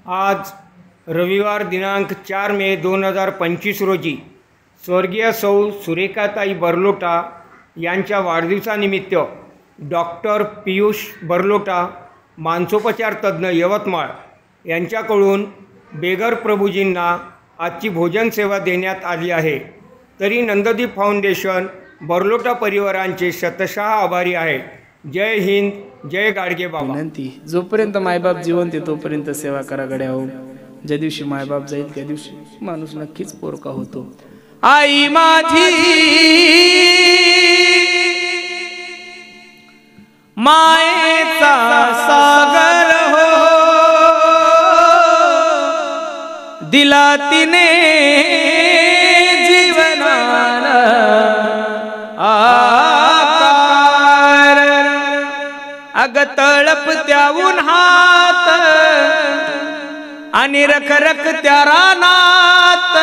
आज रविवार दिनांक 4 मे 2025 रोजी स्वर्गीय सौ सुरेखाताई बर्लोटा यांच्या वाढदिवसानिमित्त डॉक्टर पीयूष बर्लोटा मानसोपचार तज्ज्ञ यवतमाळ यांच्याकडून बेगर प्रभूजींना आजची भोजन सेवा देण्यात आली आहे। तरी नंददीप फाउंडेशन बर्लोटा परिवारांचे शतशः आभारी आहे। जय हिंद, जय गाडगे बाबा। विनंती, जोपर्यंत मायबाप जिवंत आहे तोपर्यंत सेवा करा गड्या हो। ज्या दिवशी मायबाप जाईल त्या दिवशी माणूस नक्कीच पोरका होतो। आई माझी मायेचा सागर हो, दिला तिने जीवनाला आकार। अग तळपत्या उन्हात आणि रखरखत्या रानात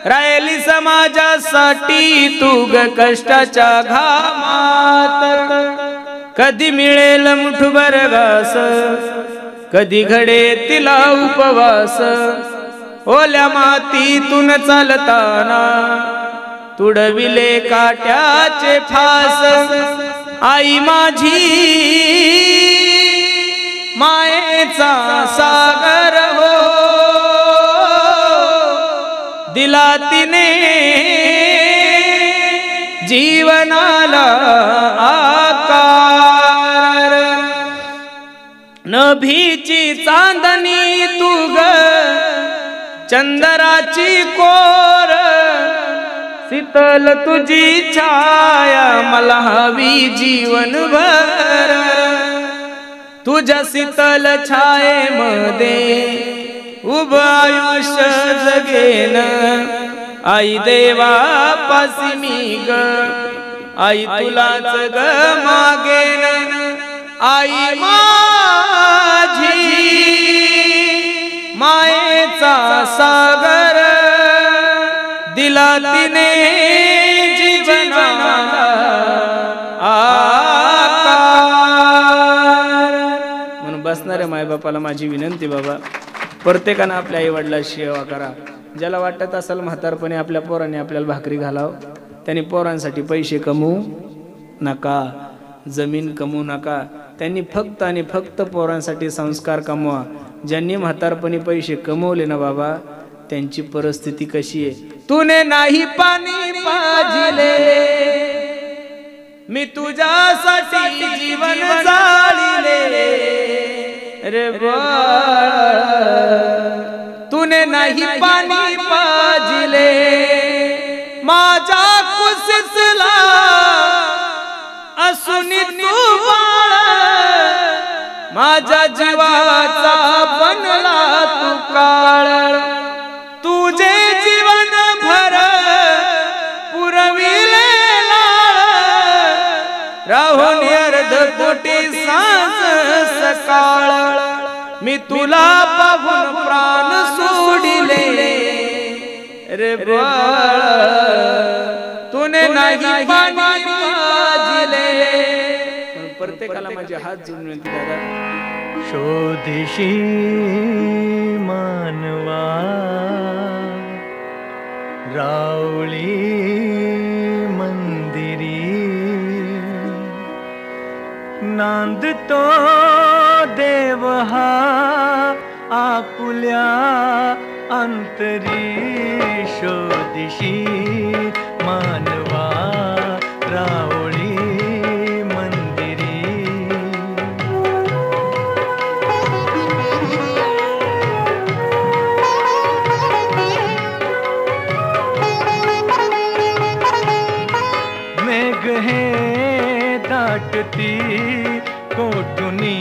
राहिली समाजासाठी तू ग कष्टाच्या घामात। कधी मिळेल मुठभर घास, कधी घडे तिला उपवास। ओल्या मातीतून चालताना तुडविले काट्याचे फास। आई माझी मायेचा सागर हो, दिला तिने जीवनाला आकार। नभीची चांदणी तू ग चंद्राची कोर, शीतल तुझी छाया मला हवी जीवनभर। तुझ्या शीतल छायेमध्ये उभं आयुष्य जगेन। आई देवापासी मी ग, आई तुलाच ग मागेन। आई माझी मायेचा सागर, दिला तिने जीवनाला आकार। म्हणून बसणाऱ्या मायबापाला माझी विनंती, बाबा प्रत्येकानं आपल्या आई वडिलांची सेवा करा। ज्याला वाटत असेल म्हातारपणे आपल्या पोरांनी आपल्याला भाकरी घालाव, त्यांनी पोरांसाठी पैसे कमवू नका, जमीन कमवू नका। त्यांनी फक्त आणि फक्त पोरांसाठी संस्कार कमवा। ज्यांनी म्हातारपणी पैसे कमवले ना बाबा, त्यांची परिस्थिती कशी आहे? तूने नाही पाणी पाजिले, मी तुझ्यासाठी जीवन जाळले रे बाळा। तूने नाही पाणी पाजिले माझ्या कुशीतला असुनी तू बाळा। माझ्या जीवाचा बनला तू काळ, तुझे जीवन भर पुरविले राहून अर्ध पोटी सांज सकाळ। मी तुला पाहून प्राण सोडिले रे बाळा, तूने नाही पाणी पाजिले। प्रत्येकाला माझे हात जोडून विनंती दादा, शोधिशी मानवा रावळी मंदिरी, नांदतो देव हा आपुल्या अंतरी। शोधिशी मानवा रावळी मंदिरी, मेघ हे दाटती कोठुनी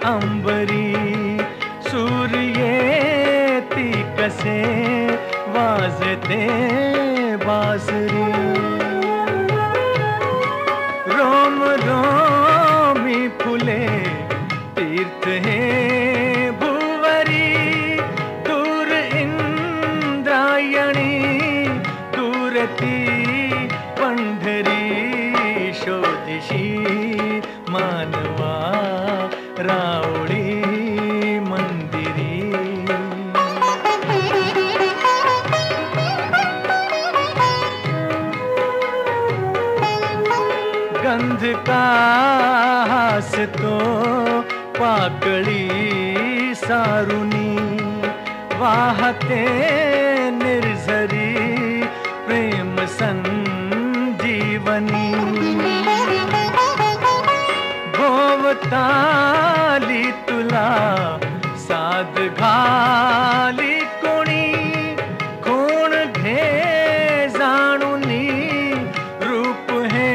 अंबरी, सूर्य ती कसे वाजते बासरी। रोम रोमी फुले तीर्थ हे भुवरी, दूर इंद्रायणी दूर ती पंढरी। शोधिशी मानवा रावळी पाकळी सारुनी वाहते निर्झरी प्रेम संजीवनी भोवताली तुला साध घाली कोणी कोण घे जाणुनी रूप हे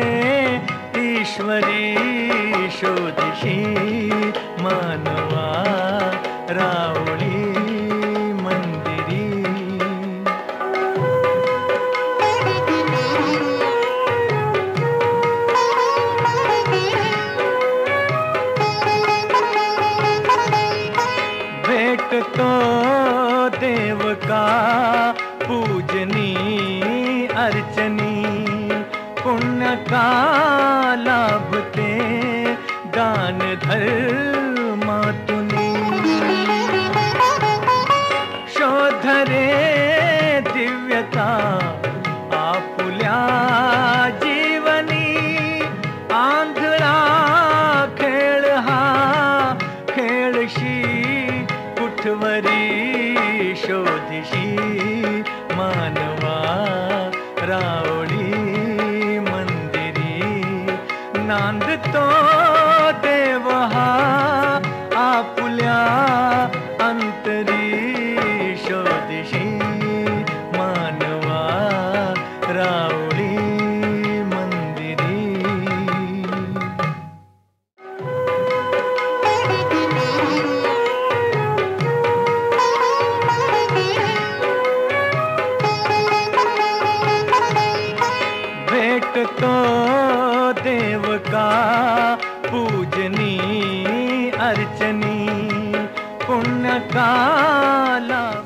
ईश्वरी शोधिशी मानवा रावळी मंदिरी भेटतो देव का पूजनी अर्चनी पुण्य का लाभते दान धर्मातुनी शोधरे दिव्यता आपुल्या जीवनी आंधळा खेळ हा खेळशी कुठवरी शोधिशी मानवा रावळी मंदिरी नांदतो देव हा आपुल्या अंतरी शोधिशी मानवा रावळी मंदिरी भेटतो देव का पूजनी अर्चनी पुण्य का लाभ